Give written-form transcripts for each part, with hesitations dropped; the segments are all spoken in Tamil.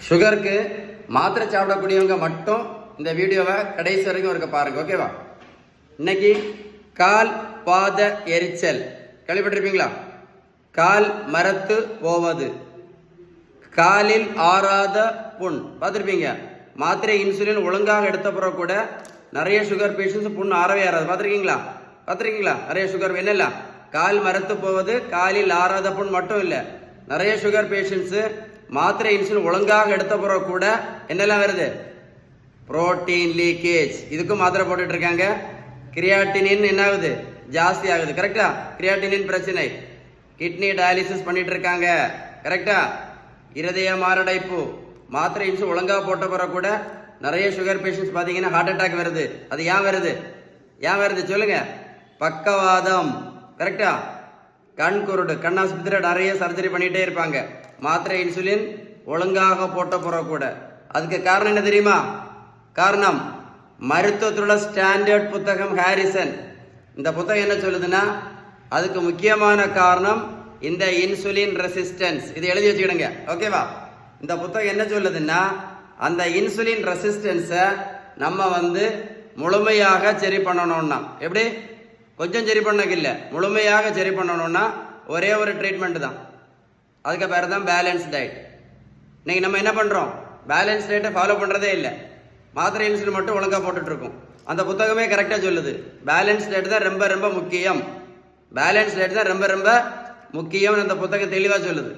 சுகருக்கு மாத்திரை சாப்பிடக்கூடியவங்க மட்டும் இந்த வீடியோவை கடைசி வரைக்கும் இருக்க பாருங்க, ஓகேவா? இன்னைக்கு கால் பாத எரிச்சல் கேள்விப்பட்டிருப்பீங்களா? கால் மரத்து போவது, காலில் ஆறாத புண் பார்த்துருப்பீங்க. மாத்திரை இன்சுலின் ஒழுங்காக எடுத்த பிறகு கூட நிறைய சுகர் பேஷண்ட்ஸ் புண் ஆறவே ஆறாது. பார்த்துருக்கீங்களா? நிறைய சுகர் என்னல்ல கால் மரத்து போவது, காலில் ஆறாத புண் மட்டும் இல்லை, நிறைய சுகர் பேஷண்ட்ஸு மாத்திரை இன்சுலின் ஒழுங்காக எடுத்த பிறகு கூட என்னெல்லாம் வருது? Protein leakage. இதுக்கும் மாத்திரை போட்டுட்டு இருக்காங்க. கிரியாட்டினின் என்ன ஆகுது? ஜாஸ்தி ஆகுது. கரெக்டா? கிரியாட்டினின் பிரச்சனை. கிட்னி டயாலிசிஸ் பண்ணிட்டு இருக்காங்க. கரெக்டா? இருதய மாரடைப்பு. மாத்திரை இன்சுலின் ஒழுங்காக போட்ட பிறகு கூட நிறைய சுகர் பேஷண்ட்ஸ் பார்த்தீங்கன்னா ஹார்ட் அட்டாக் வருது. அது ஏன் வருது சொல்லுங்க? பக்கவாதம். கரெக்டா? கண் குருடு, கண் ஆஸ்பத்திரியில் நிறைய சர்ஜரி பண்ணிட்டே இருப்பாங்க மாத்திரை இன்சுலின் ஒழுங்காக போட்ட பிறகு கூட. அதுக்கு காரணம் என்ன தெரியுமா? காரணம் மருத்துவத்துள்ள ஸ்டாண்டர்ட் புத்தகம் ஹாரிசன். இந்த புத்தகம் என்ன சொல்லுதுன்னா, அதுக்கு முக்கியமான காரணம் இந்த இன்சுலின் ரெசிஸ்டன்ஸ். இதை எழுதி வச்சுக்கிடுங்க, ஓகேவா? இந்த புத்தகம் என்ன சொல்லுதுன்னா, அந்த இன்சுலின் ரெசிஸ்டன்ஸை நம்ம முழுமையாக சரி பண்ணணும்னா, எப்படி? கொஞ்சம் சரி பண்ணக்கு இல்லை, முழுமையாக சரி பண்ணணும்னா ஒரே ஒரு ட்ரீட்மெண்ட் தான். அதுக்கு பேர் தான் பேலன்ஸ் டயட். இன்னைக்கு நம்ம என்ன பண்ணுறோம்? பேலன்ஸ் டயட்டை ஃபாலோ பண்ணுறதே இல்லை. மாத்திரை இன்சுலின் மட்டும் ஒழுங்காக போட்டுட்ருக்கோம். அந்த புத்தகமே கரெக்டாக சொல்லுது, பேலன்ஸ் டயட் தான் ரொம்ப ரொம்ப முக்கியம். பேலன்ஸ் டயட் தான் ரொம்ப ரொம்ப முக்கியம்னு அந்த புத்தகம் தெளிவாக சொல்லுது.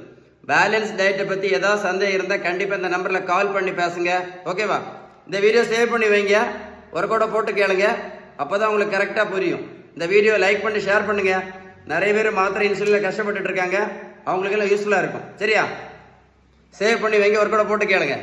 பேலன்ஸ் டயட்டை பற்றி ஏதாவது சந்தேகம் இருந்தால் கண்டிப்பாக இந்த நம்பரில் கால் பண்ணி பேசுங்க, ஓகேவா? இந்த வீடியோ சேவ் பண்ணி வைங்க, ஒரு கூட போட்டு கேளுங்க, அப்போ தான் உங்களுக்கு கரெக்டாக புரியும். இந்த வீடியோ லைக் பண்ணி ஷேர் பண்ணுங்க. நிறைய பேர் மாத்திரை இன்சுலினில் கஷ்டப்பட்டுட்டு இருக்காங்க, அவங்களுக்கெல்லாம் யூஸ்ஃபுல்லாக இருக்கும். சரியா? சேவ் பண்ணி வைங்க, ஒரு கூட போட்டு கேளுங்க.